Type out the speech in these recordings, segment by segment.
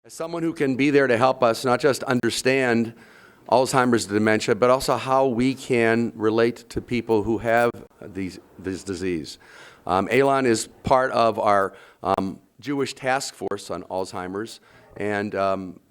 Someone who can be there to help us not just understand Alzheimer's dementia, but also how we can relate to people who have this disease. Elon is part of our Jewish task force on Alzheimer's, and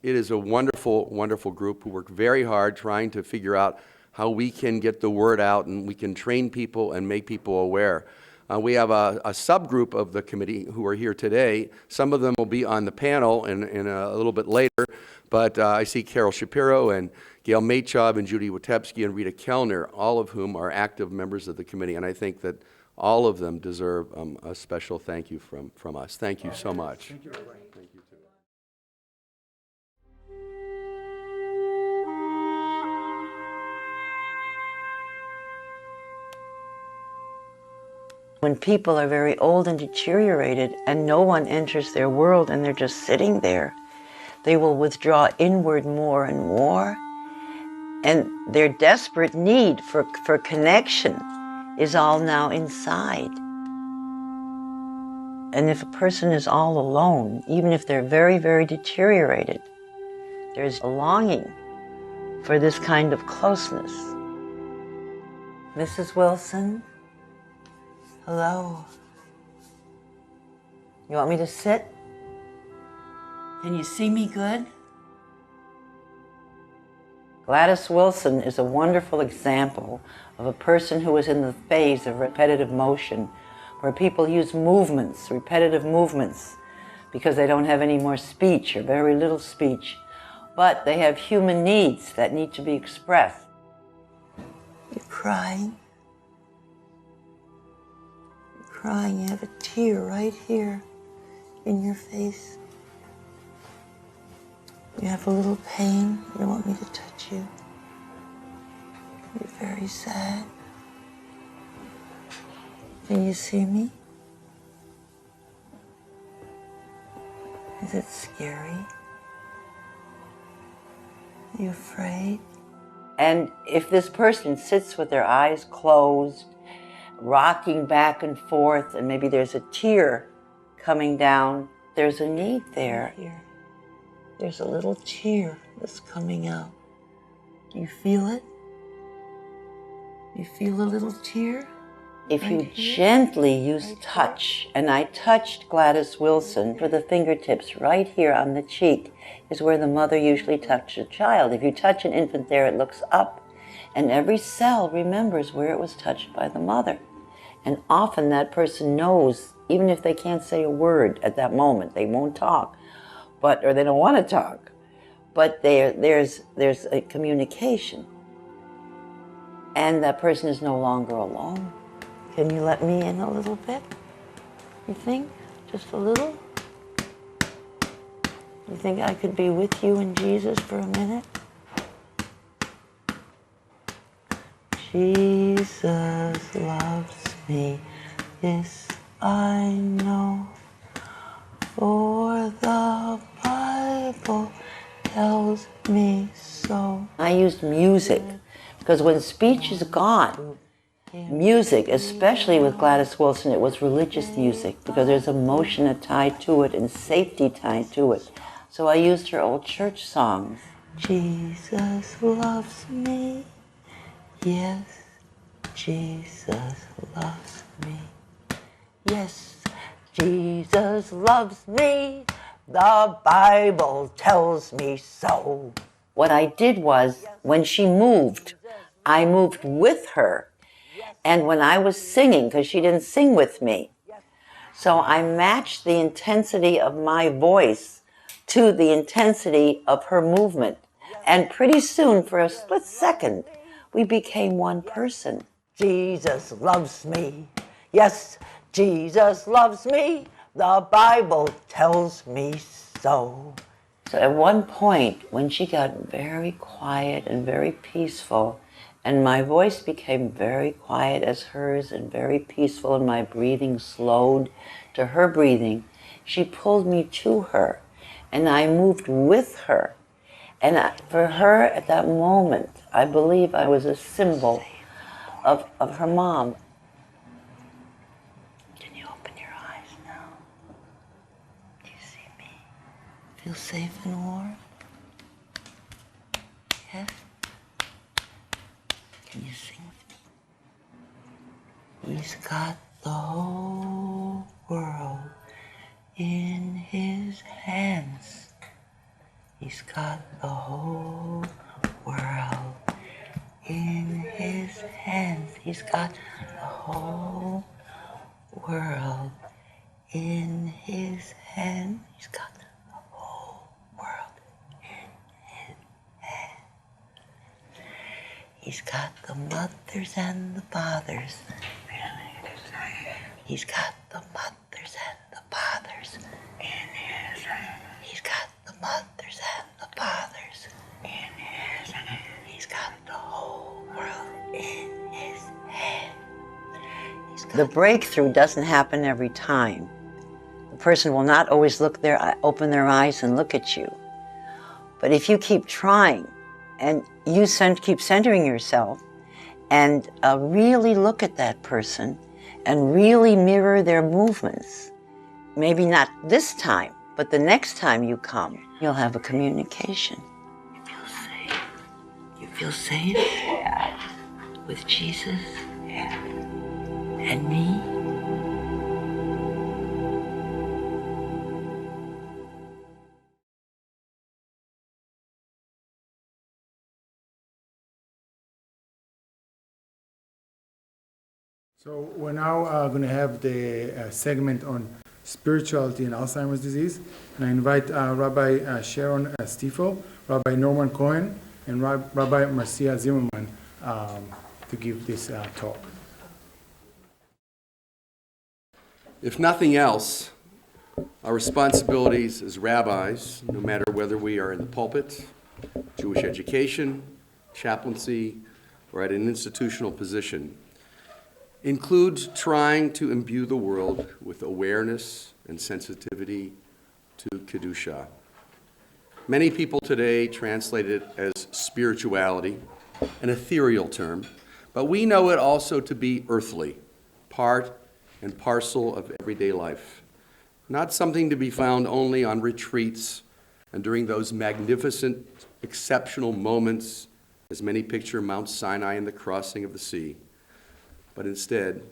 it is a wonderful, wonderful group who work very hard trying to figure out how we can get the word out and we can train people and make people aware. We have a subgroup of the committee who are here today. Some of them will be on the panel in a little bit later, but I see Carol Shapiro and Gail Maychov and Judy Witebsky and Rita Kelner, all of whom are active members of the committee, and I think that all of them deserve a special thank you from us. Thank you so much. Thank you. Thank you too. When people are very old and deteriorated and no one enters their world and they're just sitting there, they will withdraw inward more and more. And their desperate need for connection is all now inside. And if a person is all alone, even if they're very, very deteriorated, there's a longing for this kind of closeness. Mrs. Wilson? Hello. You want me to sit? Can you see me good? Gladys Wilson is a wonderful example of a person who is in the phase of repetitive motion, where people use movements, repetitive movements, because they don't have any more speech or very little speech, but they have human needs that need to be expressed. You're crying. Crying, you have a tear right here in your face. You have a little pain. You don't want me to touch you. You're very sad. Can you see me? Is it scary? Are you afraid? And if this person sits with their eyes closed, rocking back and forth, and maybe there's a tear coming down, there's a need there. Here. There's a little tear that's coming out. Do you feel it? You feel a little tear? If right you here? Gently use right touch, here? And I touched Gladys Wilson for the fingertips right here on the cheek, is where the mother usually touches a child. If you touch an infant there, it looks up, and every cell remembers where it was touched by the mother. And often that person knows, even if they can't say a word at that moment, they won't talk, or they don't want to talk, but there's a communication. And that person is no longer alone. Can you let me in a little bit? You think? Just a little? You think I could be with you and Jesus for a minute? Jesus loves me, yes, I know, for the Bible tells me so. I used music, because when speech is gone, music, especially with Gladys Wilson, it was religious music, because there's emotion tied to it and safety tied to it. So I used her old church songs. Jesus loves me. Yes, Jesus loves me. Yes, Jesus loves me. The Bible tells me so. What I did was, when she moved, I moved with her. And when I was singing, because she didn't sing with me, so I matched the intensity of my voice to the intensity of her movement. And pretty soon, for a split second, we became one person. Jesus loves me. Yes, Jesus loves me. The Bible tells me so. So at one point, when she got very quiet and very peaceful, and my voice became very quiet as hers and very peaceful, and my breathing slowed to her breathing, she pulled me to her, and I moved with her. And for her, at that moment, I believe I was a symbol of her mom. Can you open your eyes now? Do you see me? feel safe and warm? Yes? Can you sing with me? He's got the whole world in his hands. He's got the whole world in his hands. He's got the whole world in his hand. He's got the whole world in his hand. He's got the mothers and the fathers. He's got the mothers and the fathers in his hand. He's got the mothers and the fathers in his hand. He's got the whole world in his hand. The breakthrough doesn't happen every time. The person will not always open their eyes and look at you. But if you keep trying and you keep centering yourself and really look at that person and really mirror their movements, maybe not this time, but the next time you come, you'll have a communication. You feel safe? You feel safe? Yeah. With Jesus? Yeah. And me? So we're now going to have the segment on spirituality and Alzheimer's disease. And I invite Rabbi Sharon Stiefel, Rabbi Norman Cohen, and Rabbi Marcia Zimmerman to give this talk. If nothing else, our responsibilities as rabbis, no matter whether we are in the pulpit, Jewish education, chaplaincy, or at an institutional position, includes trying to imbue the world with awareness and sensitivity to Kedusha. Many people today translate it as spirituality, an ethereal term, but we know it also to be earthly, part and parcel of everyday life, not something to be found only on retreats and during those magnificent, exceptional moments, as many picture Mount Sinai and the crossing of the sea, but instead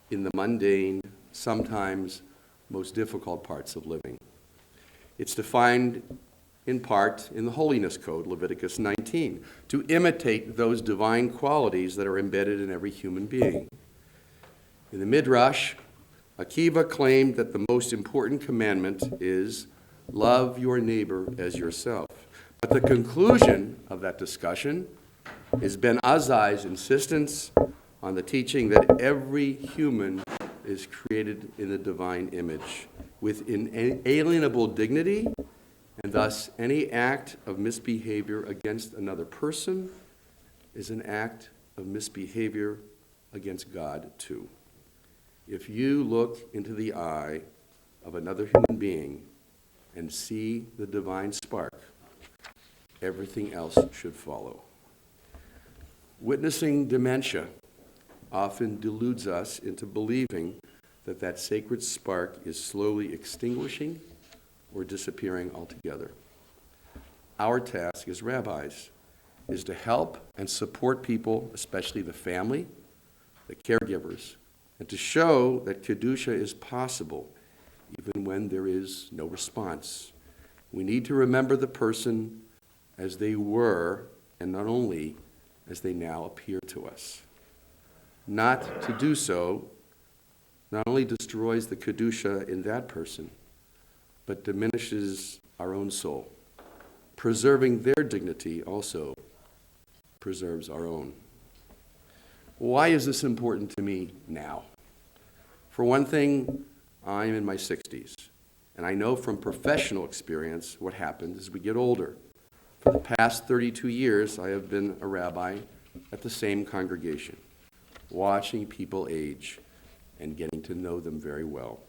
in the mundane, sometimes most difficult parts of living. It's defined in part in the Holiness Code, Leviticus 19, to imitate those divine qualities that are embedded in every human being. In the Midrash, Akiva claimed that the most important commandment is love your neighbor as yourself. But the conclusion of that discussion is Ben Azai's insistence on the teaching that every human is created in the divine image with inalienable dignity, and thus any act of misbehavior against another person is an act of misbehavior against God too. If you look into the eye of another human being and see the divine spark, everything else should follow. Witnessing dementia often deludes us into believing that that sacred spark is slowly extinguishing or disappearing altogether. Our task as rabbis is to help and support people, especially the family, the caregivers, and to show that Kedusha is possible even when there is no response. We need to remember the person as they were, and not only as they now appear to us. Not to do so not only destroys the Kedusha in that person, but diminishes our own soul. Preserving their dignity also preserves our own. Why is this important to me now? For one thing, I'm in my 60s, and I know from professional experience what happens as we get older. For the past 32 years, I have been a rabbi at the same congregation, watching people age and getting to know them very well.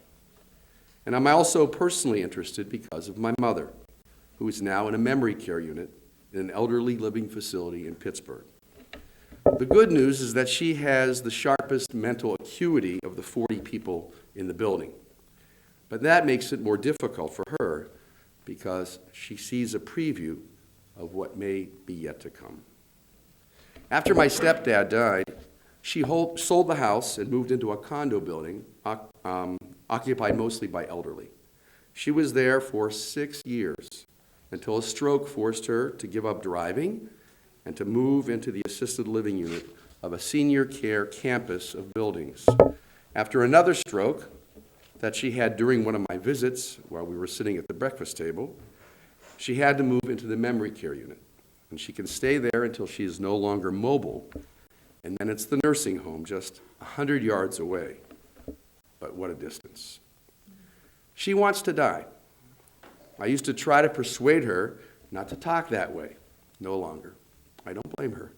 And I'm also personally interested because of my mother, who is now in a memory care unit in an elderly living facility in Pittsburgh. The good news is that she has the sharpest mental acuity of the 40 people in the building. But that makes it more difficult for her because she sees a preview of what may be yet to come. After my stepdad died, she sold the house and moved into a condo building occupied mostly by elderly. She was there for 6 years until a stroke forced her to give up driving and to move into the assisted living unit of a senior care campus of buildings. After another stroke that she had during one of my visits while we were sitting at the breakfast table, she had to move into the memory care unit. And she can stay there until she is no longer mobile, and then it's the nursing home just 100 yards away. But what a distance. She wants to die. I used to try to persuade her not to talk that way. No longer. I don't blame her.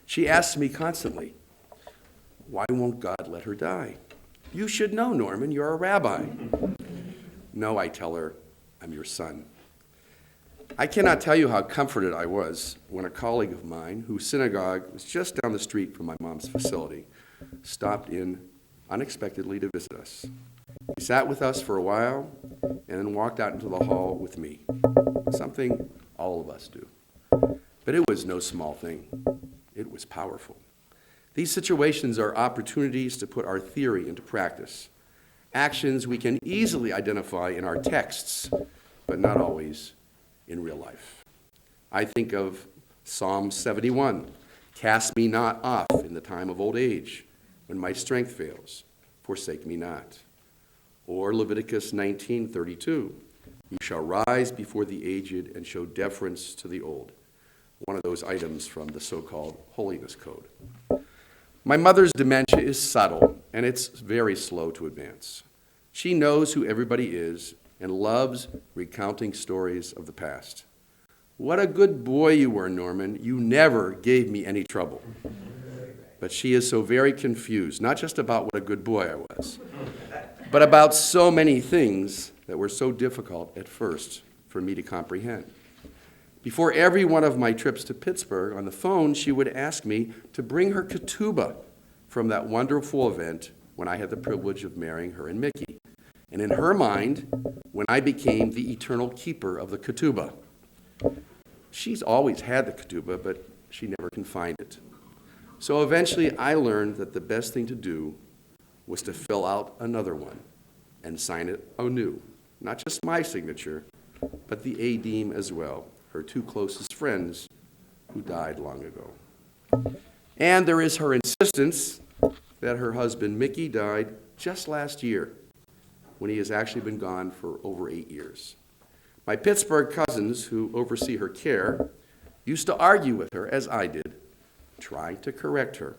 She asks me constantly, why won't God let her die? You should know, Norman, you're a rabbi. No, I tell her, I'm your son. I cannot tell you how comforted I was when a colleague of mine, whose synagogue was just down the street from my mom's facility, stopped in unexpectedly to visit us. He sat with us for a while and then walked out into the hall with me, something all of us do. But it was no small thing. It was powerful. These situations are opportunities to put our theory into practice, actions we can easily identify in our texts, but not always in real life. I think of Psalm 71, cast me not off in the time of old age, when my strength fails, forsake me not. Or Leviticus 19:32, you shall rise before the aged and show deference to the old. One of those items from the so-called Holiness Code. My mother's dementia is subtle, and it's very slow to advance. She knows who everybody is and loves recounting stories of the past. What a good boy you were, Norman. You never gave me any trouble. But she is so very confused, not just about what a good boy I was, but about so many things that were so difficult at first for me to comprehend. Before every one of my trips to Pittsburgh, on the phone, she would ask me to bring her ketubah from that wonderful event when I had the privilege of marrying her and Mickey. And in her mind, when I became the eternal keeper of the ketubah. She's always had the ketubah, but she never can find it. So eventually I learned that the best thing to do was to fill out another one and sign it anew. Not just my signature, but the Adim as well, her two closest friends who died long ago. And there is her insistence that her husband Mickey died just last year, when he has actually been gone for over 8 years. My Pittsburgh cousins, who oversee her care, used to argue with her, as I did, trying to correct her.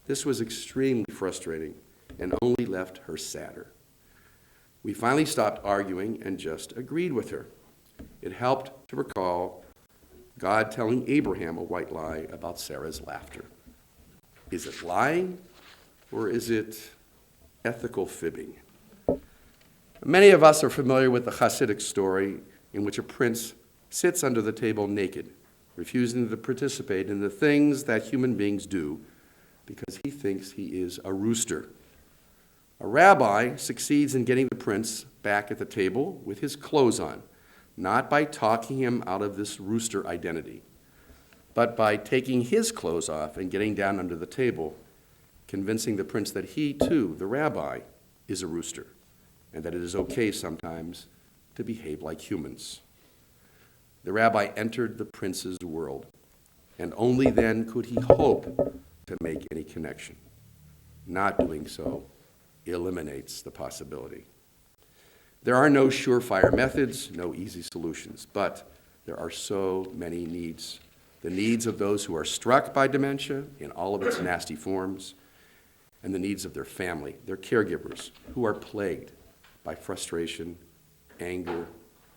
This was extremely frustrating and only left her sadder. We finally stopped arguing and just agreed with her. It helped to recall God telling Abraham a white lie about Sarah's laughter. Is it lying, or is it ethical fibbing? Many of us are familiar with the Hasidic story in which a prince sits under the table naked, refusing to participate in the things that human beings do because he thinks he is a rooster. A rabbi succeeds in getting the prince back at the table with his clothes on, not by talking him out of this rooster identity, but by taking his clothes off and getting down under the table, convincing the prince that he, too, the rabbi, is a rooster, and that it is okay sometimes to behave like humans. The rabbi entered the prince's world, and only then could he hope to make any connection. Not doing so eliminates the possibility. There are no surefire methods, no easy solutions, but there are so many needs. The needs of those who are struck by dementia in all of its nasty forms, and the needs of their family, their caregivers, who are plagued by frustration, anger,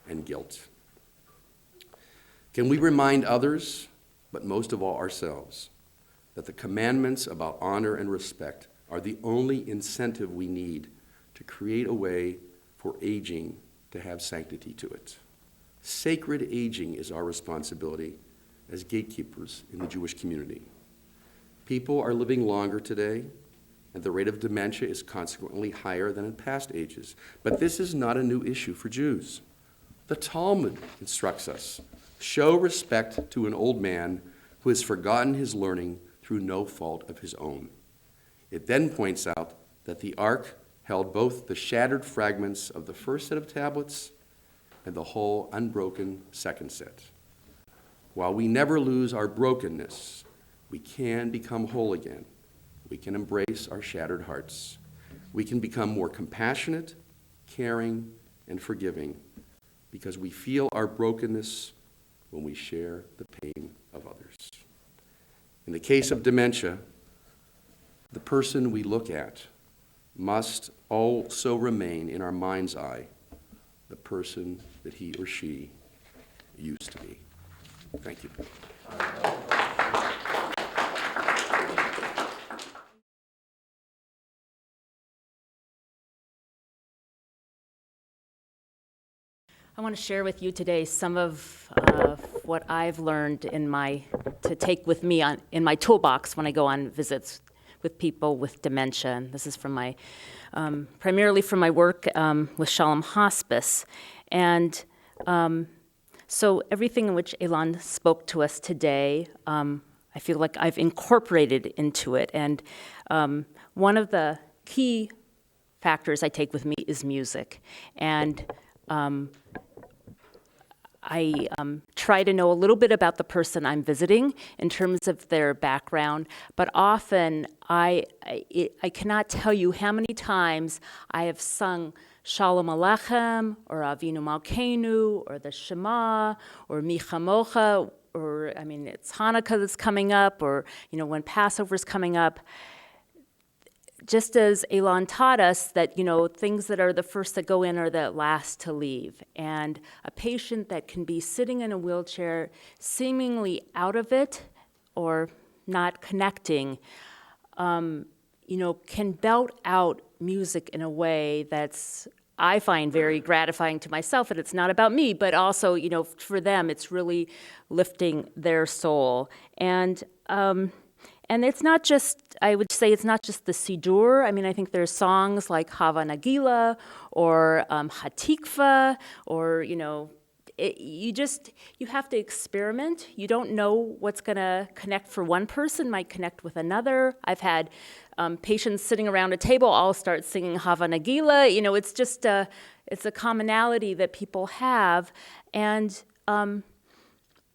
and guilt. Can we remind others, but most of all ourselves, that the commandments about honor and respect are the only incentive we need to create a way for aging to have sanctity to it? Sacred aging is our responsibility as gatekeepers in the Jewish community. People are living longer today, and the rate of dementia is consequently higher than in past ages. But this is not a new issue for Jews. The Talmud instructs us, show respect to an old man who has forgotten his learning through no fault of his own. It then points out that the ark held both the shattered fragments of the first set of tablets and the whole unbroken second set. While we never lose our brokenness, we can become whole again. We can embrace our shattered hearts. We can become more compassionate, caring, and forgiving because we feel our brokenness when we share the pain of others. In the case of dementia, the person we look at must also remain in our mind's eye the person that he or she used to be. Thank you. I want to share with you today some of what I've learned to take with me in my toolbox when I go on visits with people with dementia. And this is from primarily from my work with Shalom Hospice. And so everything in which Elan spoke to us today, I feel like I've incorporated into it. And one of the key factors I take with me is music. And I try to know a little bit about the person I'm visiting in terms of their background, but often I cannot tell you how many times I have sung Shalom Aleichem, or Avinu Malkeinu, or the Shema, or Mi Chamocha, or, it's Hanukkah that's coming up, or, when Passover's coming up. Just as Elan taught us that, things that are the first that go in are the last to leave. And a patient that can be sitting in a wheelchair, seemingly out of it or not connecting, can belt out music in a way that's, I find, very gratifying to myself. And it's not about me, but also, for them, it's really lifting their soul. And it's not just, I would say it's not just the Sidur. I think there's songs like Hava Nagila or Hatikva, or, you have to experiment. You don't know what's going to connect for one person, might connect with another. I've had patients sitting around a table all start singing Hava Nagila. It's just it's a commonality that people have. And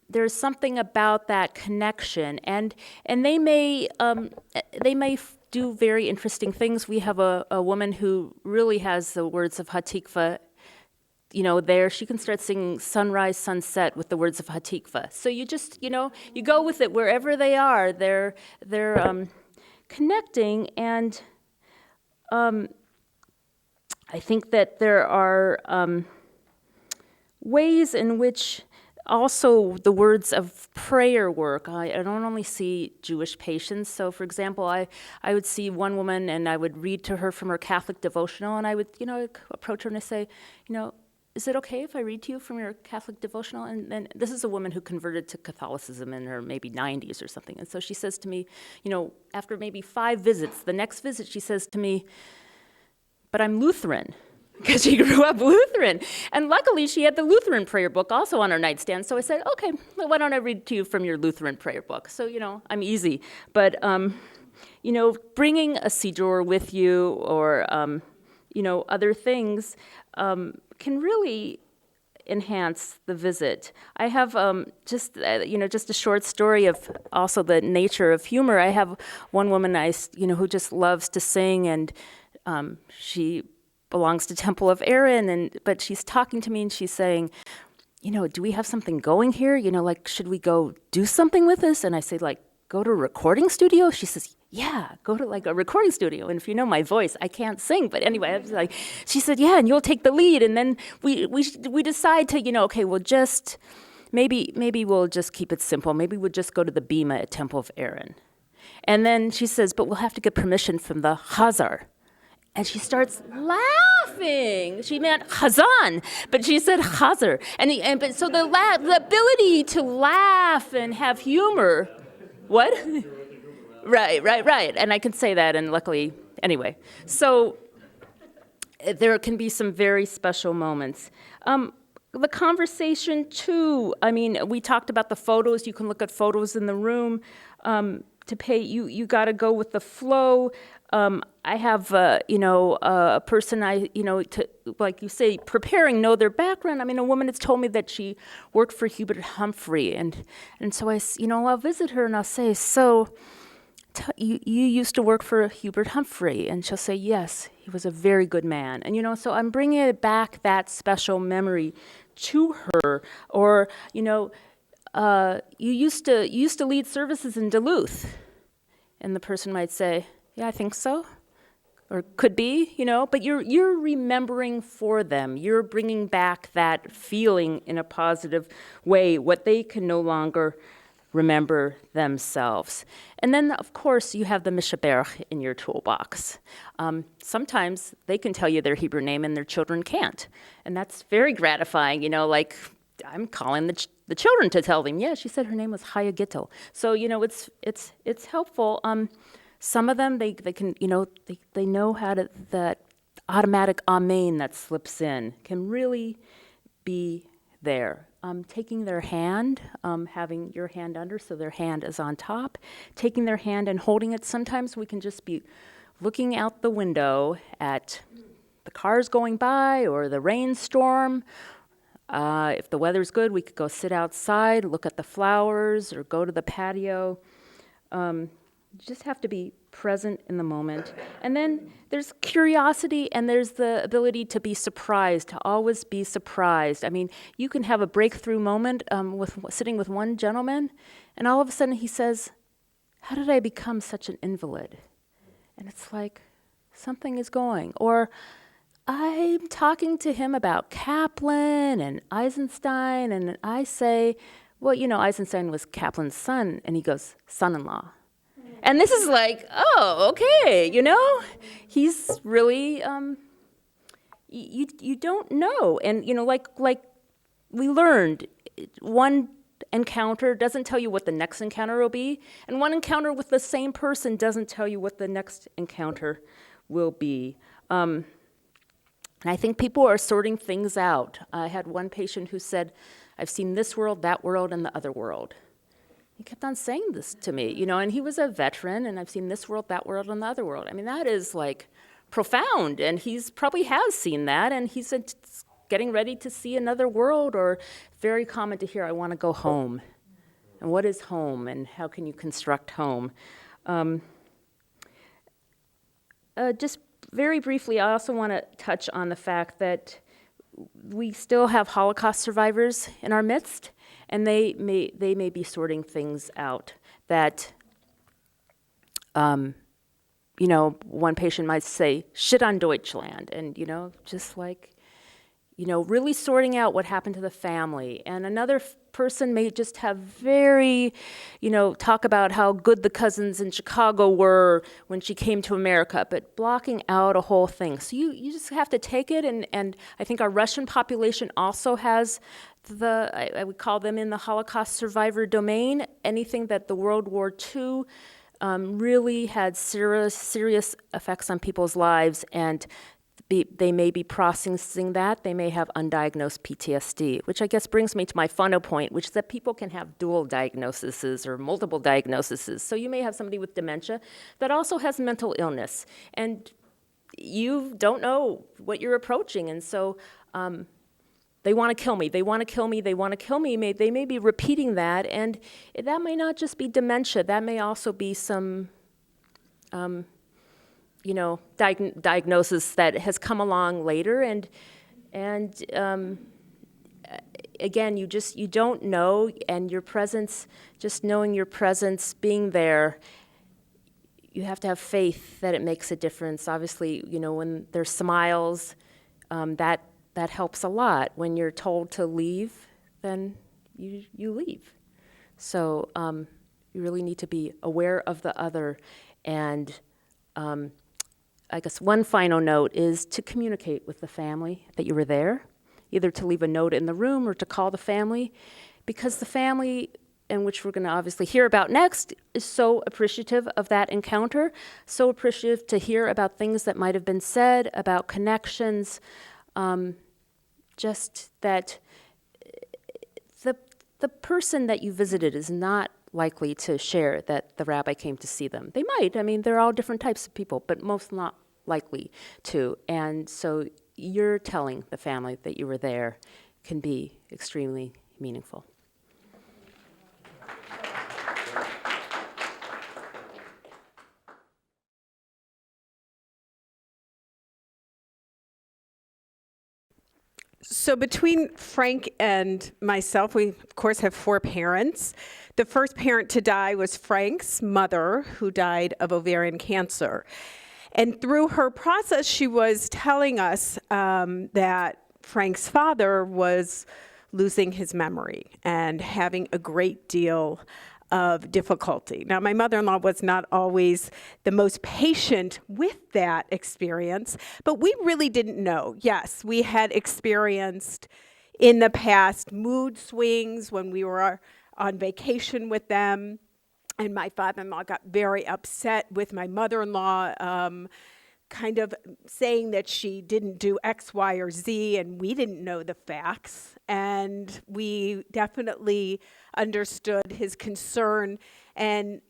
there's something about that connection, and they may do very interesting things. We have a woman who really has the words of Hatikva, there. She can start singing sunrise, sunset with the words of Hatikva. So you just, you go with it wherever they are. They're connecting, and I think that there are ways in which also the words of prayer work. I don't only see Jewish patients. So, for example, I would see one woman and I would read to her from her Catholic devotional, and I would, approach her and I say, is it okay if I read to you from your Catholic devotional? And then this is a woman who converted to Catholicism in her maybe 90s or something. And so she says to me, after maybe 5 visits, the next visit she says to me, but I'm Lutheran. Because she grew up Lutheran. And luckily, she had the Lutheran prayer book also on her nightstand. So I said, okay, well, why don't I read to you from your Lutheran prayer book? So, I'm easy. But, bringing a Siddur with you or, other things can really enhance the visit. I have just a short story of also the nature of humor. I have one woman who just loves to sing, and she belongs to Temple of Aaron, but she's talking to me and she's saying, do we have something going here? Should we go do something with this? And I say, go to a recording studio? She says, yeah, go to a recording studio. And if you know my voice, I can't sing. But anyway, I was she said, yeah, and you'll take the lead. And then we decide to, okay, we'll just, maybe we'll just keep it simple. Maybe we'll just go to the Bima at Temple of Aaron. And then she says, but we'll have to get permission from the Chazar. And she starts laughing. She meant Chazan, but she said Chazar. But so the ability to laugh and have humor. What? Right. And I can say that, and luckily, anyway. So there can be some very special moments. the conversation too. I mean, we talked about the photos. You can look at photos in the room. To pay, you got to go with the flow. I have, a person like you say, preparing, know their background. I mean, a woman has told me that she worked for Hubert Humphrey, and so I'll visit her and I'll say, so you used to work for Hubert Humphrey, and she'll say, yes, he was a very good man, and so I'm bringing it back, that special memory to her, or you used to lead services in Duluth, and the person might say, yeah, I think so, or could be, but you're remembering for them. You're bringing back that feeling in a positive way, what they can no longer remember themselves. And then, of course, you have the Mishaberach in your toolbox. Sometimes they can tell you their Hebrew name and their children can't, and that's very gratifying, like I'm calling the children to tell them, yeah, she said her name was Chaya Gittel. So, it's helpful. Some of them, they can, they know how to, that automatic amen that slips in can really be there. Taking their hand, having your hand under so their hand is on top, taking their hand and holding it. Sometimes we can just be looking out the window at the cars going by or the rainstorm. If the weather's good, we could go sit outside, look at the flowers, or go to the patio. You just have to be present in the moment. And then there's curiosity, and there's the ability to be surprised, to always be surprised. I mean, you can have a breakthrough moment sitting with one gentleman, and all of a sudden he says, how did I become such an invalid? And it's like, something is going. Or I'm talking to him about Kaplan and Eisenstein, and I say, well, Eisenstein was Kaplan's son, and he goes, son-in-law. And this is like, oh, okay, he's really, you don't know. And, like we learned, one encounter doesn't tell you what the next encounter will be, and one encounter with the same person doesn't tell you what the next encounter will be. And I think people are sorting things out. I had one patient who said, I've seen this world, that world, and the other world. He kept on saying this to me, and he was a veteran, and I've seen this world, that world, and the other world. I mean, that is like profound, and he's probably has seen that, and he's getting ready to see another world, or very common to hear, I want to go home. And what is home, and how can you construct home? Just very briefly, I also want to touch on the fact that we still have Holocaust survivors in our midst, and they may be sorting things out that, one patient might say, shit on Deutschland, and, just like, really sorting out what happened to the family. And another person may just have very, talk about how good the cousins in Chicago were when she came to America, but blocking out a whole thing. So you just have to take it, and I think our Russian population also has I would call them in the Holocaust survivor domain, anything that the World War II really had serious effects on people's lives, and they may be processing that. They may have undiagnosed PTSD, which I guess brings me to my final point, which is that people can have dual diagnoses or multiple diagnoses. So you may have somebody with dementia that also has mental illness, and you don't know what you're approaching, and so they want to kill me, they want to kill me, they want to kill me. They may be repeating that, and that may not just be dementia. That may also be some diagnosis that has come along later, and again, you don't know, and your presence, just knowing your presence, being there, you have to have faith that it makes a difference. Obviously, when there's smiles, that helps a lot. When you're told to leave, then you leave. So you really need to be aware of the other, and I guess one final note is to communicate with the family that you were there, either to leave a note in the room or to call the family, because the family, and which we're going to obviously hear about next, is so appreciative of that encounter, so appreciative to hear about things that might have been said, about connections, just that the person that you visited is not likely to share that the rabbi came to see them. They might. I mean, they're all different types of people, but most not likely to. And so you're telling the family that you were there can be extremely meaningful. So between Frank and myself, we, of course, have 4 parents. The first parent to die was Frank's mother, who died of ovarian cancer. And through her process, she was telling us that Frank's father was losing his memory and having a great deal of difficulty. Now, my mother-in-law was not always the most patient with that experience, but we really didn't know. Yes, we had experienced in the past mood swings when we were on vacation with them, and my father-in-law got very upset with my mother-in-law, kind of saying that she didn't do X, Y, or Z, and we didn't know the facts. And we definitely understood his concern and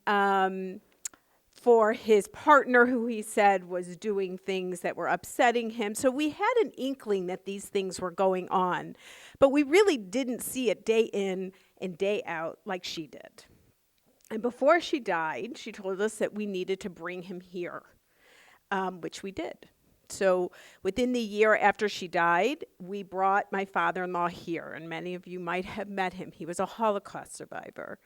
for his partner, who he said was doing things that were upsetting him. So we had an inkling that these things were going on, but we really didn't see it day in and day out like she did. And before she died, she told us that we needed to bring him here. Which we did. So within the year after she died, we brought my father-in-law here, and many of you might have met him. He was a Holocaust survivor.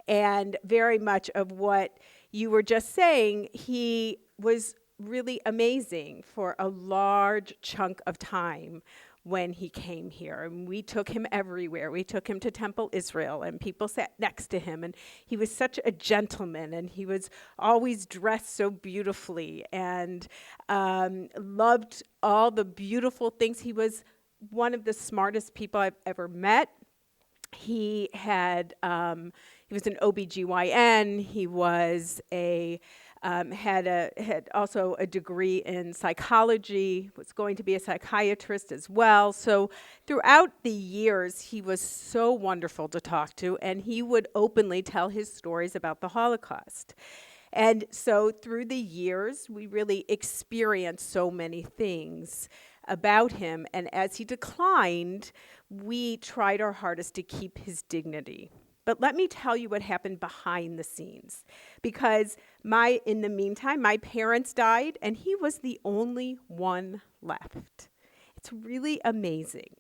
And very much of what you were just saying, he was really amazing for a large chunk of time when he came here. And we took him everywhere. We took him to Temple Israel, and people sat next to him. And he was such a gentleman, and he was always dressed so beautifully and loved all the beautiful things. He was one of the smartest people I've ever met. He was an OBGYN. He was had also a degree in psychology, was going to be a psychiatrist as well. So throughout the years, he was so wonderful to talk to, and he would openly tell his stories about the Holocaust. And so through the years, we really experienced so many things about him. And as he declined, we tried our hardest to keep his dignity. But let me tell you what happened behind the scenes, because in the meantime, my parents died, and he was the only one left. It's really amazing.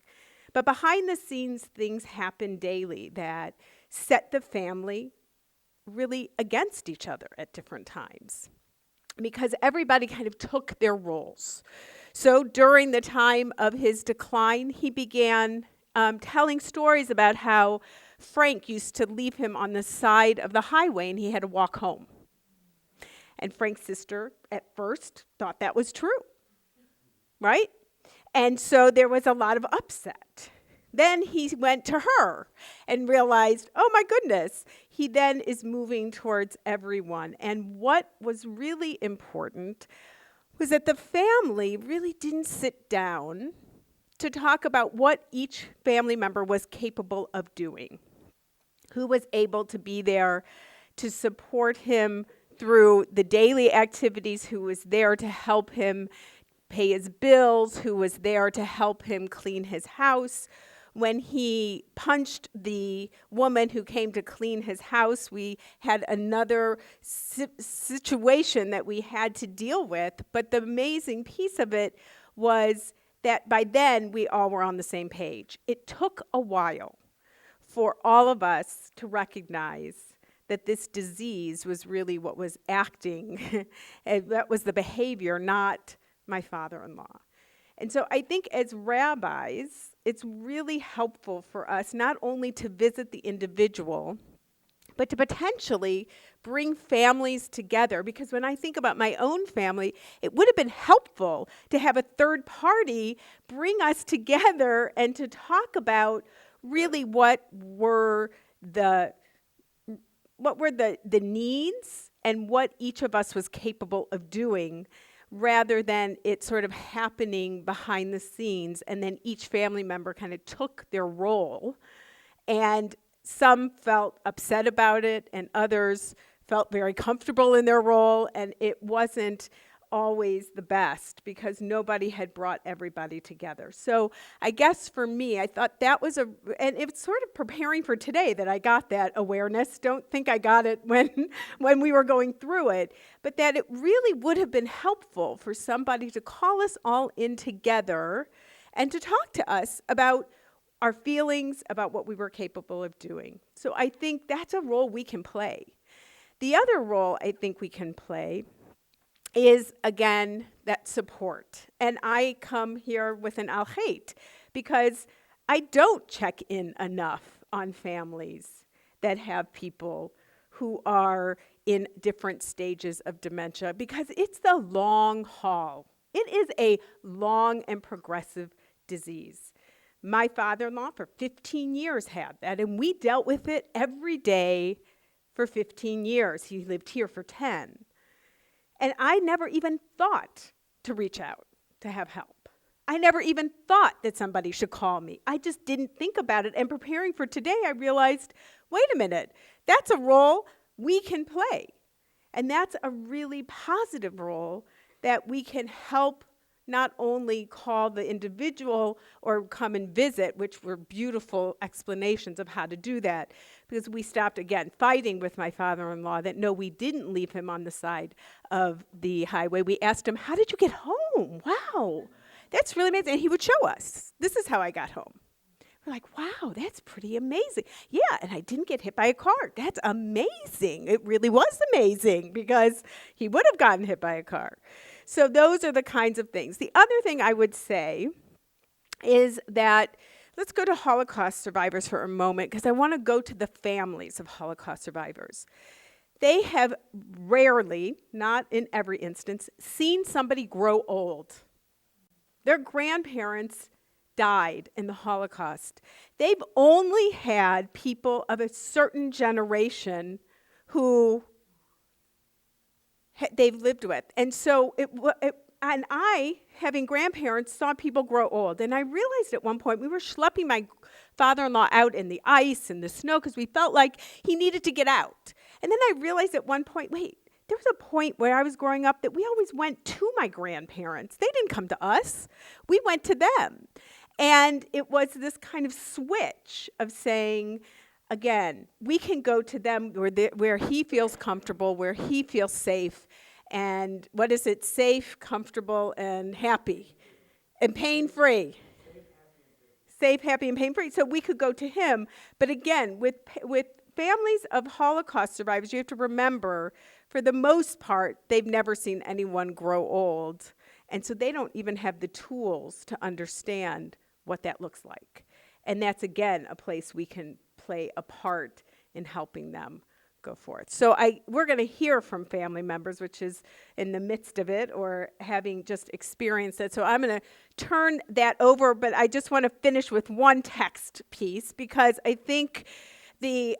But behind the scenes, things happen daily that set the family really against each other at different times, because everybody kind of took their roles. So during the time of his decline, he began telling stories about how Frank used to leave him on the side of the highway and he had to walk home. And Frank's sister at first thought that was true, right? And so there was a lot of upset. Then he went to her and realized, oh my goodness, he then is moving towards everyone. And what was really important was that the family really didn't sit down to talk about what each family member was capable of doing. Who was able to be there to support him through the daily activities, who was there to help him pay his bills, who was there to help him clean his house. When he punched the woman who came to clean his house, we had another situation that we had to deal with. But the amazing piece of it was that by then we all were on the same page. It took a while for all of us to recognize that this disease was really what was acting, and that was the behavior, not my father-in-law. And so I think as rabbis, it's really helpful for us not only to visit the individual, but to potentially bring families together. Because when I think about my own family, it would have been helpful to have a third party bring us together and to talk about really what were the needs and what each of us was capable of doing, rather than it sort of happening behind the scenes, and then each family member kind of took their role, and some felt upset about it, and others felt very comfortable in their role, and it wasn't always the best because nobody had brought everybody together. So I guess for me, I thought that was and it's sort of preparing for today that I got that awareness. Don't think I got it when we were going through it, but that it really would have been helpful for somebody to call us all in together and to talk to us about our feelings, about what we were capable of doing. So I think that's a role we can play. The other role I think we can play is, again, that support. And I come here with an al-hate because I don't check in enough on families that have people who are in different stages of dementia because it's the long haul. It is a long and progressive disease. My father-in-law for 15 years had that, and we dealt with it every day for 15 years. He lived here for 10. And I never even thought to reach out to have help. I never even thought that somebody should call me. I just didn't think about it. And preparing for today, I realized, wait a minute, that's a role we can play. And that's a really positive role that we can help not only call the individual or come and visit, which were beautiful explanations of how to do that, because we stopped, again, fighting with my father-in-law that, no, we didn't leave him on the side of the highway. We asked him, how did you get home? Wow, that's really amazing. And he would show us, this is how I got home. We're like, wow, that's pretty amazing. Yeah, and I didn't get hit by a car. That's amazing. It really was amazing because he would have gotten hit by a car. So those are the kinds of things. The other thing I would say is that, let's go to Holocaust survivors for a moment, because I want to go to the families of Holocaust survivors. They have rarely, not in every instance, seen somebody grow old. Their grandparents died in the Holocaust. They've only had people of a certain generation who they've lived with. And so, and I, having grandparents, saw people grow old. And I realized at one point, we were schlepping my father-in-law out in the ice and the snow because we felt like he needed to get out. And then I realized at one point, wait, there was a point where I was growing up that we always went to my grandparents. They didn't come to us. We went to them. And it was this kind of switch of saying, again, we can go to them where he feels comfortable, where he feels safe, and what is it? Safe, comfortable, and happy, and pain-free. Safe, happy, and pain-free. So we could go to him. But again, with families of Holocaust survivors, you have to remember, for the most part, they've never seen anyone grow old. And so they don't even have the tools to understand what that looks like. And that's, again, a place we can play a part in helping them go forth. So we're going to hear from family members, which is in the midst of it or having just experienced it. So I'm going to turn that over, but I just want to finish with one text piece, because I think the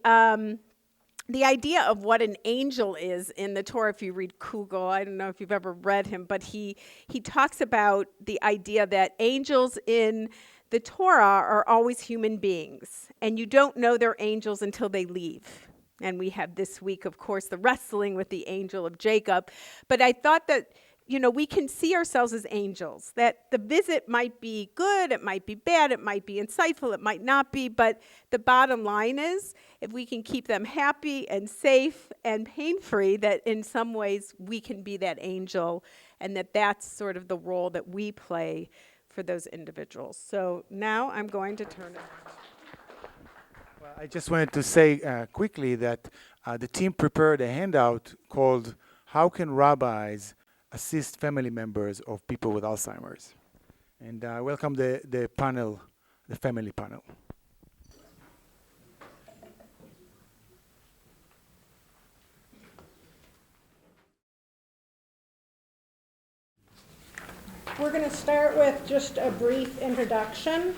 idea of what an angel is in the Torah, if you read Kugel, I don't know if you've ever read him, but he talks about the idea that angels in the Torah are always human beings, and you don't know they're angels until they leave. And we have this week, of course, the wrestling with the angel of Jacob. But I thought that, we can see ourselves as angels, that the visit might be good, it might be bad, it might be insightful, it might not be, but the bottom line is, if we can keep them happy and safe and pain-free, that in some ways we can be that angel, and that's sort of the role that we play for those individuals. So now I'm going to turn it. Well, I just wanted to say quickly that the team prepared a handout called "How Can Rabbis Assist Family Members of People with Alzheimer's?" And I welcome the panel, the family panel. We're going to start with just a brief introduction.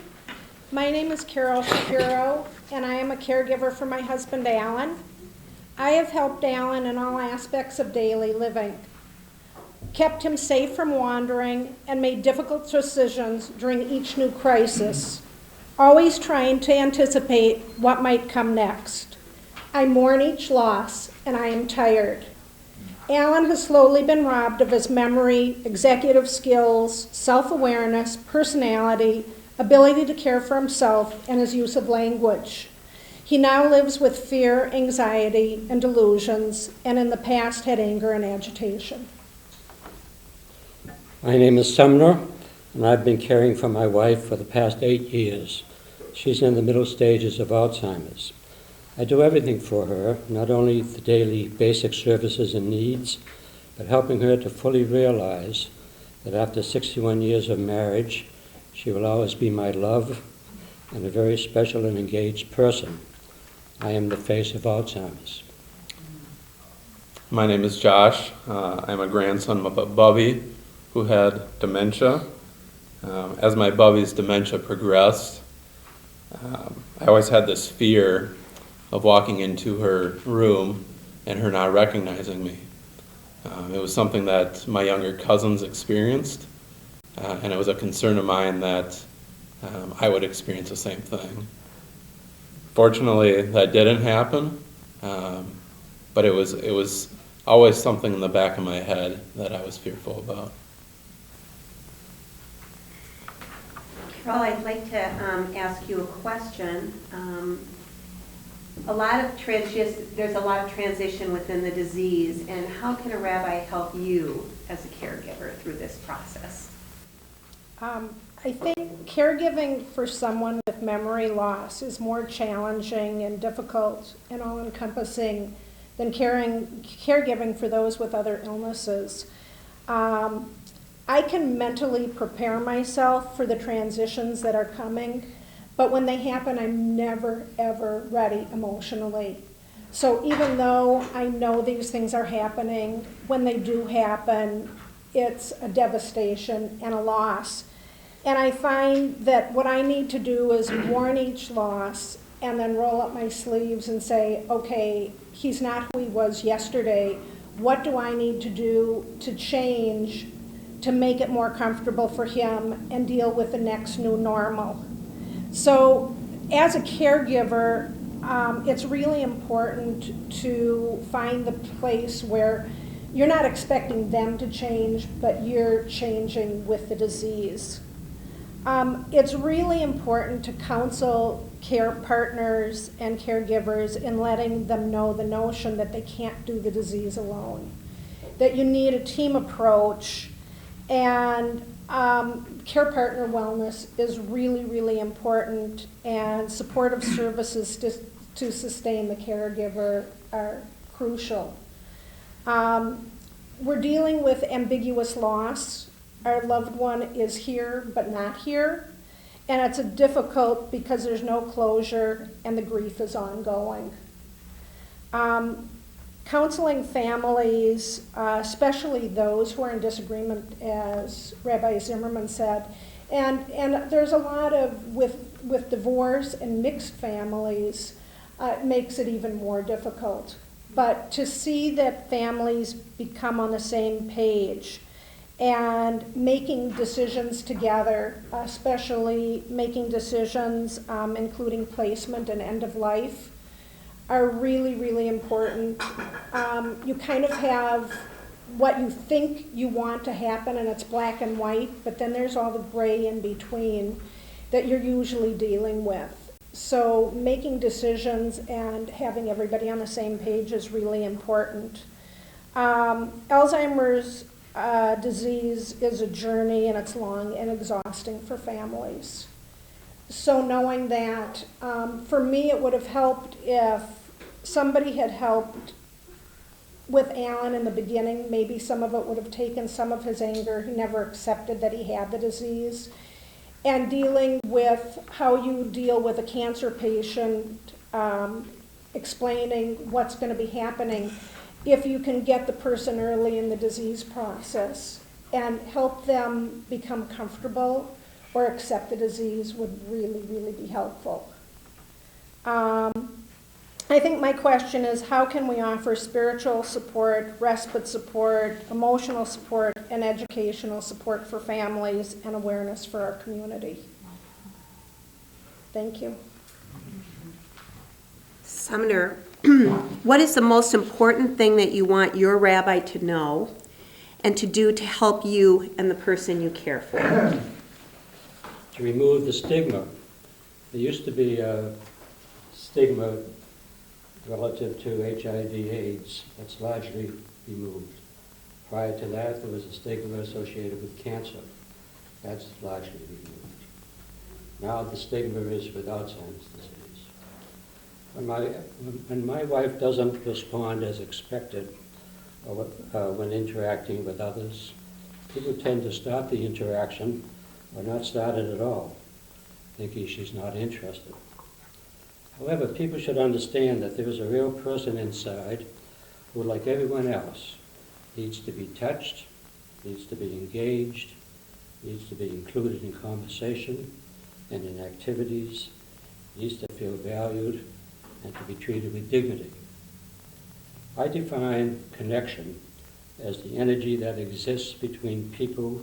My name is Carol Shapiro, and I am a caregiver for my husband, Alan. I have helped Alan in all aspects of daily living. kept him safe from wandering, and made difficult decisions during each new crisis, always trying to anticipate what might come next. I mourn each loss, and I am tired. Alan has slowly been robbed of his memory, executive skills, self-awareness, personality, ability to care for himself, and his use of language. He now lives with fear, anxiety, and delusions, and in the past had anger and agitation. My name is Sumner, and I've been caring for my wife for the past 8 years. She's in the middle stages of Alzheimer's. I do everything for her, not only the daily basic services and needs, but helping her to fully realize that after 61 years of marriage, she will always be my love and a very special and engaged person. I am the face of Alzheimer's. My name is Josh. I'm a grandson of a Bubby who had dementia. As my Bubby's dementia progressed, I always had this fear of walking into her room and her not recognizing me. It was something that my younger cousins experienced, and it was a concern of mine that I would experience the same thing. Fortunately, that didn't happen, but it was always something in the back of my head that I was fearful about. Carol, I'd like to ask you a question. There's a lot of transition within the disease, and how can a rabbi help you as a caregiver through this process? I think caregiving for someone with memory loss is more challenging and difficult and all-encompassing than caregiving for those with other illnesses. I can mentally prepare myself for the transitions that are coming, but when they happen, I'm never, ever ready emotionally. So even though I know these things are happening, when they do happen, it's a devastation and a loss. And I find that what I need to do is mourn each loss and then roll up my sleeves and say, okay, he's not who he was yesterday. What do I need to do to change to make it more comfortable for him and deal with the next new normal? So as a caregiver, it's really important to find the place where you're not expecting them to change, but you're changing with the disease. It's really important to counsel care partners and caregivers in letting them know the notion that they can't do the disease alone, that you need a team approach, and care partner wellness is really, really important, and supportive services to sustain the caregiver are crucial. We're dealing with ambiguous loss. Our loved one is here but not here, and it's difficult because there's no closure and the grief is ongoing. Counseling families, especially those who are in disagreement, as Rabbi Zimmerman said, and there's a lot of, with divorce and mixed families, makes it even more difficult. But to see that families become on the same page and making decisions together, especially making decisions including placement and end of life, are really, really important. You kind of have what you think you want to happen, and it's black and white, but then there's all the gray in between that you're usually dealing with. So making decisions and having everybody on the same page is really important. Alzheimer's disease is a journey, and it's long and exhausting for families. So knowing that, for me it would have helped if somebody had helped with Alan in the beginning. Maybe some of it would have taken some of his anger. He never accepted that he had the disease. And dealing with how you deal with a cancer patient, explaining what's going to be happening, if you can get the person early in the disease process and help them become comfortable or accept the disease would really, really be helpful. I think my question is, how can we offer spiritual support, respite support, emotional support, and educational support for families and awareness for our community? Thank you. Sumner, what is the most important thing that you want your rabbi to know and to do to help you and the person you care for? To remove the stigma. There used to be a stigma relative to HIV/AIDS. That's largely removed. Prior to that, there was a stigma associated with cancer. That's largely removed. Now the stigma is with Alzheimer's disease. When my wife doesn't respond as expected when interacting with others, people tend to stop the interaction or not start it at all, thinking she's not interested. However, people should understand that there is a real person inside who, like everyone else, needs to be touched, needs to be engaged, needs to be included in conversation and in activities, needs to feel valued and to be treated with dignity. I define connection as the energy that exists between people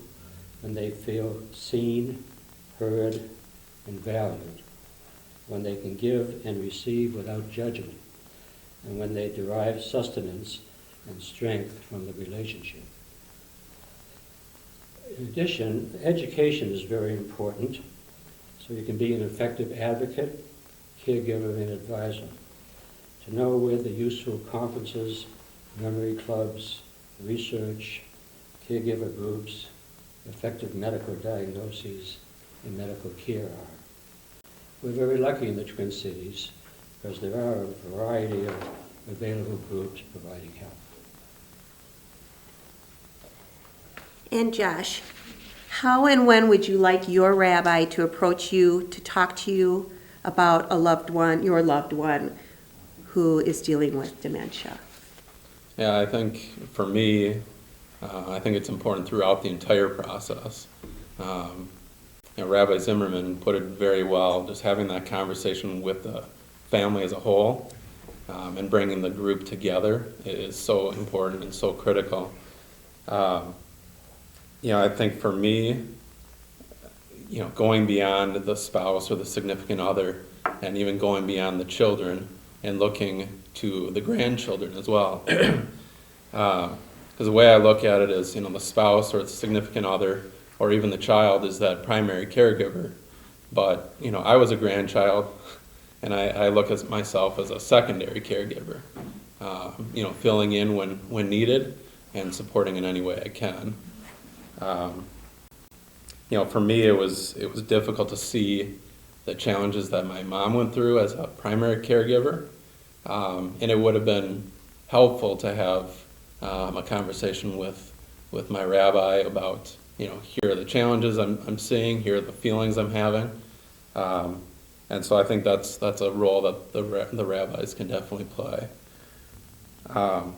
when they feel seen, heard, and valued, when they can give and receive without judgment, and when they derive sustenance and strength from the relationship. In addition, education is very important, so you can be an effective advocate, caregiver, and advisor. To know where the useful conferences, memory clubs, research, caregiver groups, effective medical diagnoses, and medical care are. We're very lucky in the Twin Cities because there are a variety of available groups providing help. And Josh, how and when would you like your rabbi to approach you to talk to you about a loved one, your loved one, who is dealing with dementia? Yeah, I think for me, I think it's important throughout the entire process. Rabbi Zimmerman put it very well, just having that conversation with the family as a whole and bringing the group together is so important and so critical. I think for me, going beyond the spouse or the significant other and even going beyond the children and looking to the grandchildren as well. Because the way I look at it is, the spouse or the significant other or even the child is that primary caregiver. But, I was a grandchild, and I look at myself as a secondary caregiver, filling in when needed and supporting in any way I can. For me, it was difficult to see the challenges that my mom went through as a primary caregiver, and it would have been helpful to have a conversation with my rabbi about, here are the challenges I'm seeing, here are the feelings I'm having, and so I think that's a role that the rabbis can definitely play. I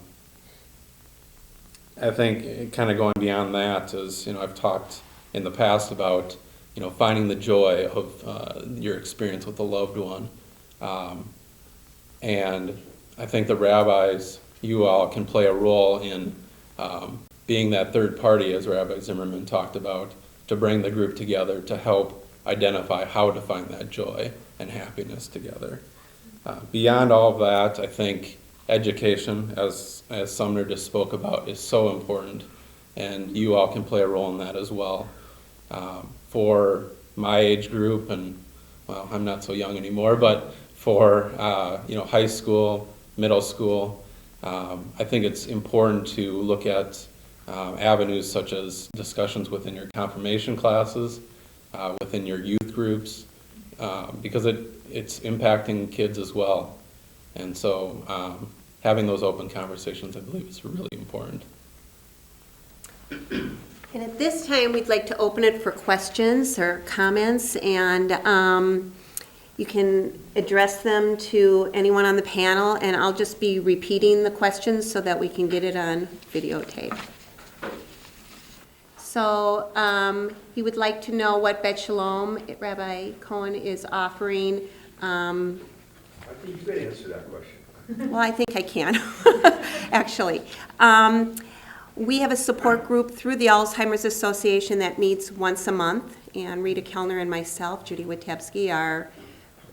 think kind of going beyond that is, I've talked in the past about, finding the joy of your experience with a loved one. And I think the rabbis, you all can play a role in being that third party, as Rabbi Zimmerman talked about, to bring the group together to help identify how to find that joy and happiness together. Beyond all of that, I think education, as Sumner just spoke about, is so important, and you all can play a role in that as well. For my age group, and well, I'm not so young anymore, but for high school, middle school, I think it's important to look at avenues such as discussions within your confirmation classes, within your youth groups, because it's impacting kids as well. And so having those open conversations, I believe, is really important. And at this time, we'd like to open it for questions or comments, and you can address them to anyone on the panel, and I'll just be repeating the questions so that we can get it on videotape. So he would like to know what Bet Shalom Rabbi Cohen is offering I think you could answer that question. Well, I think I can, actually. We have a support group through the Alzheimer's Association that meets once a month, and Rita Kelner and myself, Judy Witebsky, are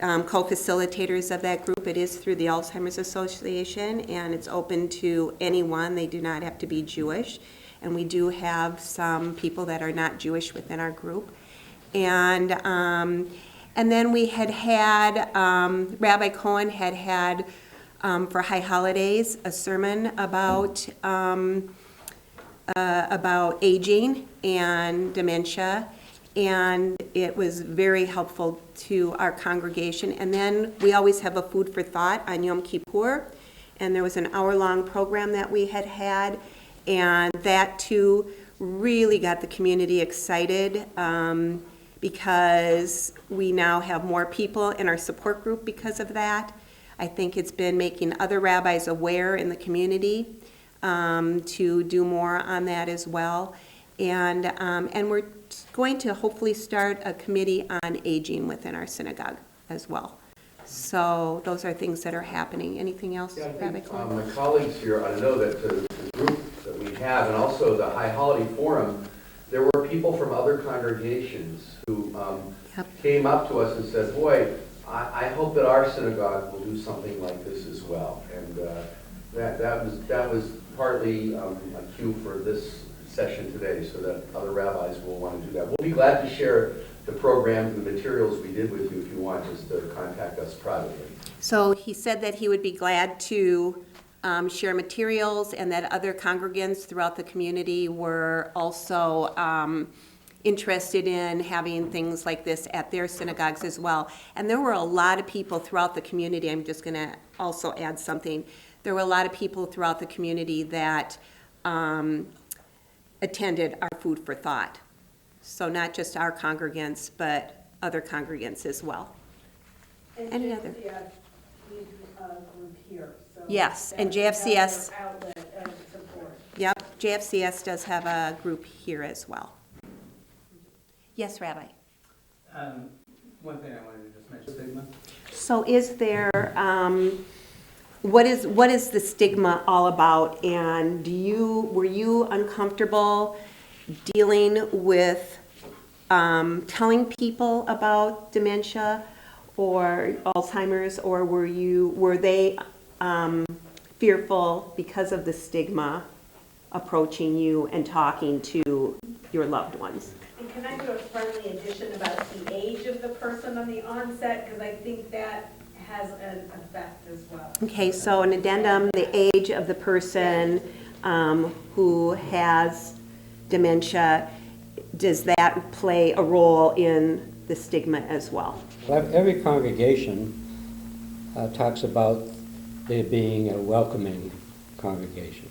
co-facilitators of that group. It is through the Alzheimer's Association, and it's open to anyone. They do not have to be Jewish, and we do have some people that are not Jewish within our group. And then we had Rabbi Cohen had for High Holidays a sermon about aging and dementia, and it was very helpful to our congregation. And then we always have a food for thought on Yom Kippur, and there was an hour-long program that we had, and that too really got the community excited because we now have more people in our support group because of that. I think it's been making other rabbis aware in the community to do more on that as well. And we're going to hopefully start a committee on aging within our synagogue as well. So those are things that are happening. Anything else, Rabbi Cohen? My colleagues here, I know that the group that we have, and also the High Holiday Forum, there were people from other congregations who came up to us and said, boy, I hope that our synagogue will do something like this as well. And that was partly a cue for this session today, so that other rabbis will want to do that. We'll be glad to share the program and the materials we did with you if you want, just to contact us privately. So he said that he would be glad to share materials, and that other congregants throughout the community were also interested in having things like this at their synagogues as well. And there were a lot of people throughout the community. I'm just going to also add something. There were a lot of people throughout the community that attended our food for thought. So not just our congregants, but other congregants as well. And any other? Group here. So yes, and JFCS. Outlet of support. Yep, JFCS does have a group here as well. Yes, Rabbi. One thing I wanted to just mention, stigma. So is there, what is the stigma all about? And were you uncomfortable dealing with telling people about dementia or Alzheimer's, or were they fearful because of the stigma approaching you and talking to your loved ones? And can I do a friendly addition about the age of the person on the onset? Because I think that has an effect as well. Okay, so an addendum, the age of the person who has dementia, does that play a role in the stigma as well? Every congregation talks about there being a welcoming congregation.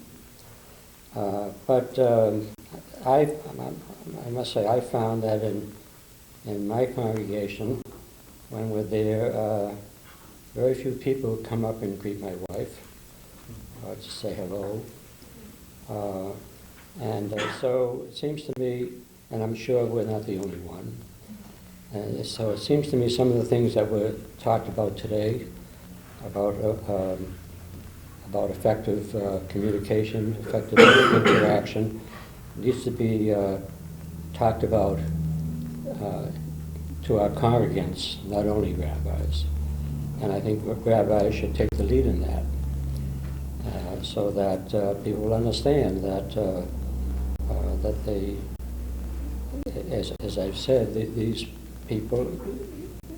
But I must say, I found that in my congregation, when we're there, very few people come up and greet my wife, or to say hello. So it seems to me, and I'm sure we're not the only one, and so it seems to me some of the things that were talked about today, about effective communication, effective interaction, needs to be talked about to our congregants, not only rabbis. And I think rabbis should take the lead in that, so that people will understand that that they, as I've said, these people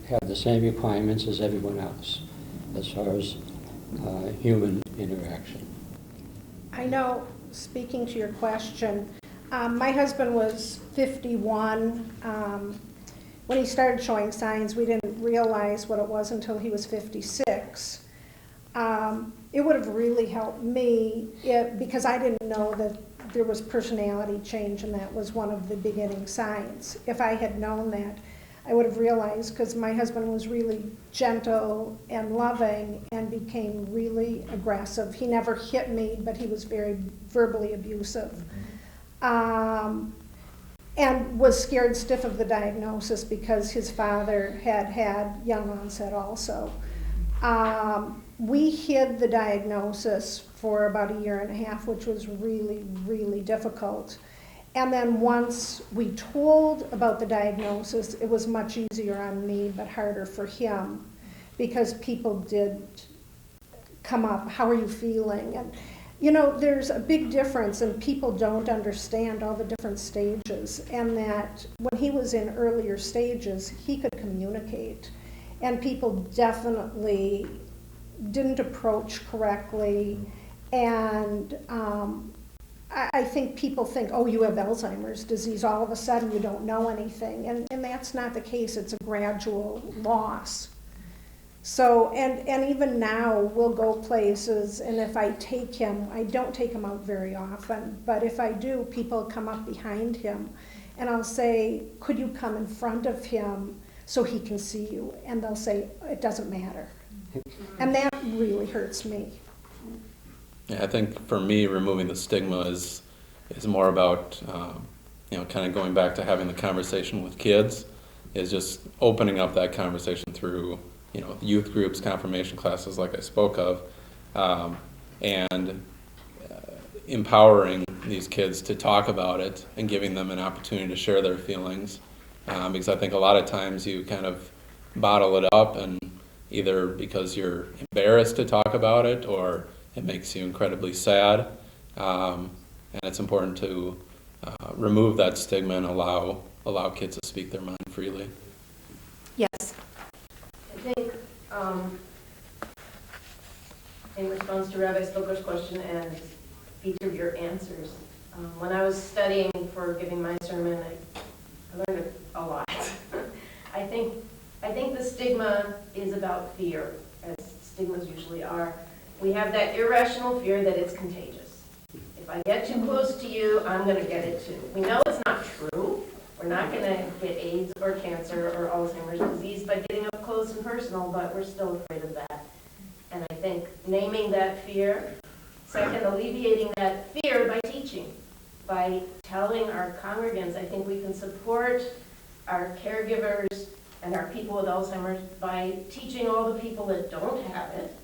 have the same requirements as everyone else as far as human interaction. I know, speaking to your question, my husband was 51. When he started showing signs, we didn't realize what it was until he was 56. It would have really helped me because I didn't know that there was personality change, and that was one of the beginning signs. If I had known that, I would have realized, because my husband was really gentle and loving and became really aggressive. He never hit me, but he was very verbally abusive. And was scared stiff of the diagnosis because his father had young onset also. We hid the diagnosis for about a year and a half, which was really, really difficult. And then once we told about the diagnosis, it was much easier on me, but harder for him, because people did come up, how are you feeling? And you know, there's a big difference, and people don't understand all the different stages, and that when he was in earlier stages, he could communicate. And people definitely didn't approach correctly, and I think people think, oh, you have Alzheimer's disease, all of a sudden you don't know anything, and that's not the case. It's a gradual loss. So, and even now, we'll go places, and if I take him, I don't take him out very often, but if I do, people come up behind him, and I'll say, could you come in front of him so he can see you? And they'll say, it doesn't matter. And that really hurts me. Yeah, I think for me, removing the stigma is more about, you know, kind of going back to having the conversation with kids, is just opening up that conversation through, you know, youth groups, confirmation classes like I spoke of, and empowering these kids to talk about it and giving them an opportunity to share their feelings. Because I think a lot of times you kind of bottle it up, and either because you're embarrassed to talk about it or it makes you incredibly sad. And it's important to remove that stigma and allow kids to speak their mind freely. Yes. I think in response to Rabbi Spilker's question and each of your answers, when I was studying for giving my sermon, I learned a lot. I think the stigma is about fear, as stigmas usually are. We have that irrational fear that it's contagious. If I get too close to you, I'm going to get it too. We know it's not true. We're not going to get AIDS or cancer or Alzheimer's disease by getting up close and personal, but we're still afraid of that. And I think naming that fear, second, alleviating that fear by teaching, by telling our congregants. I think we can support our caregivers and our people with Alzheimer's by teaching all the people that don't have it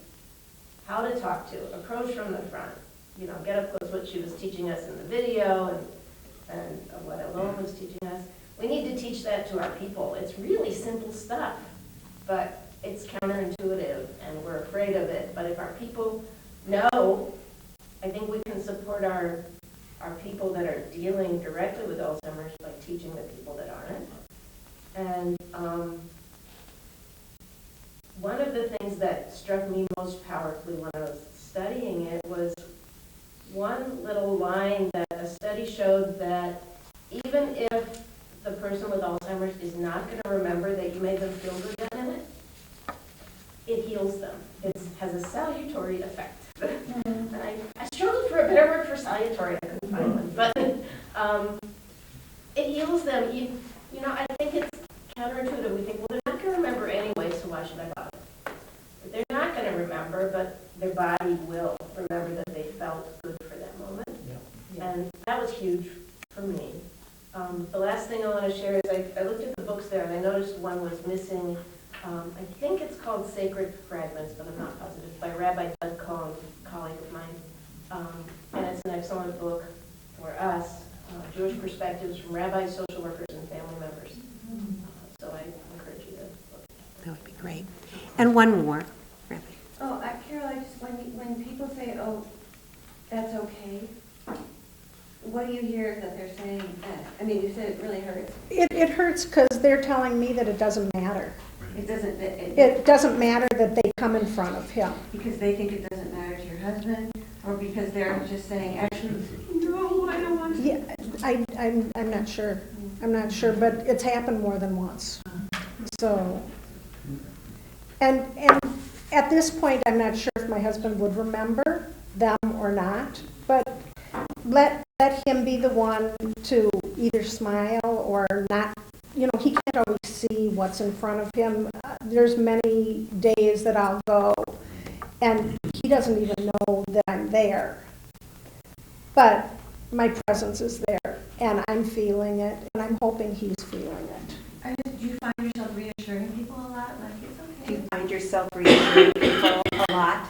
how to talk to, approach from the front, you know, get up close, what she was teaching us in the video and what Alon was teaching us. We need to teach that to our people. It's really simple stuff, but it's counterintuitive and we're afraid of it. But if our people know, I think we can support our people that are dealing directly with Alzheimer's by teaching the people that aren't. And one of the things that struck me most powerfully when I was studying it was one little line that a study showed that even if the person with Alzheimer's is not going to remember that you made them feel good that minute, it heals them. It has a salutary effect. And I struggled for a better word for salutary. I couldn't find one. But it heals them. You know, I think it's counterintuitive. We think, well, they're not going to remember anyway, so why should I bother? But they're not going to remember, but their body will remember that they felt good for that moment. Yeah. And that was huge for me. The last thing I want to share is I looked at the books there, and I noticed one was missing. I think it's called Sacred Fragments, but I'm not positive, by Rabbi Cohen, a colleague of mine. And it's an excellent book for us, Jewish perspectives from rabbis, social workers, and family members. So I encourage you to look. That would be great. And one more, Rabbi. Oh, Carol, I just, when people say, oh, that's okay, what do you hear that they're saying? I mean, you said it really hurts. It hurts because they're telling me that it doesn't matter. It doesn't. It doesn't matter that they come in front of him. Because they think it doesn't matter to your husband, or because they're just saying, actually, no, I don't want to. Yeah, I'm not sure. I'm not sure, but it's happened more than once. So, and at this point, I'm not sure if my husband would remember them or not, but let him be the one to either smile or not. You know, he can't always see what's in front of him. There's many days that I'll go, and he doesn't even know that I'm there. But my presence is there, and I'm feeling it, and I'm hoping he's feeling it. Do you find yourself reassuring people a lot? Like, it's okay. Do you find yourself reassuring lot?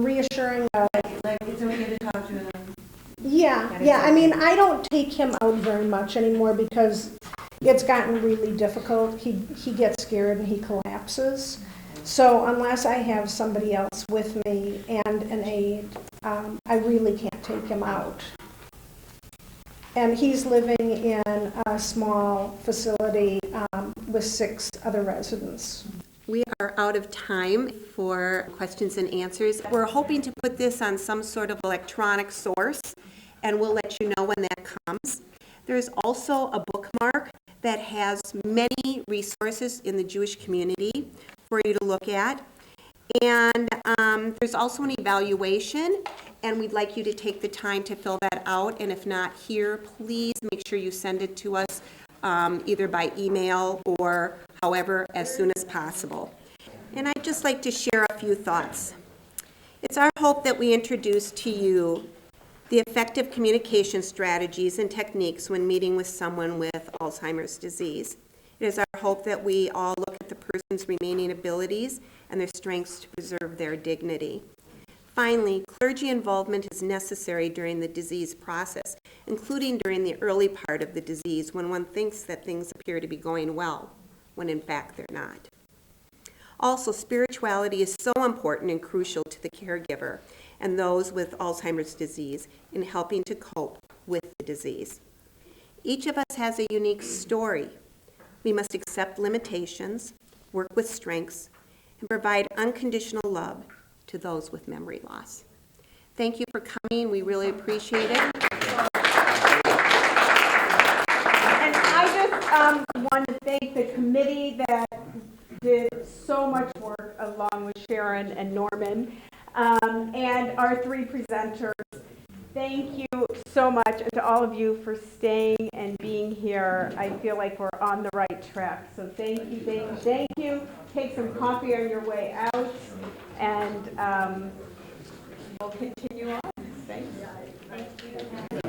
Reassuring. Like, it's okay to talk to him. Yeah. I mean, I don't take him out very much anymore because it's gotten really difficult. He gets scared and he collapses. So unless I have somebody else with me and an aide, I really can't take him out. And he's living in a small facility with 6 other residents. We are out of time for questions and answers. We're hoping to put this on some sort of electronic source, and we'll let you know when that comes. There's also a bookmark that has many resources in the Jewish community for you to look at. And there's also an evaluation, and we'd like you to take the time to fill that out. And if not here, please make sure you send it to us either by email or however, as soon as possible. And I'd just like to share a few thoughts. It's our hope that we introduce to you the effective communication strategies and techniques when meeting with someone with Alzheimer's disease. It is our hope that we all look at the person's remaining abilities and their strengths to preserve their dignity. Finally, clergy involvement is necessary during the disease process, including during the early part of the disease when one thinks that things appear to be going well, when in fact they're not. Also, spirituality is so important and crucial to the caregiver and those with Alzheimer's disease in helping to cope with the disease. Each of us has a unique story. We must accept limitations, work with strengths, and provide unconditional love to those with memory loss. Thank you for coming. We really appreciate it. And I just want to thank the committee that did so much work along with Sharon and Norman, and our 3 presenters. Thank you so much, and to all of you for staying and being here. I feel like we're on the right track. So thank you. Take some coffee on your way out, and we'll continue on. Thank you.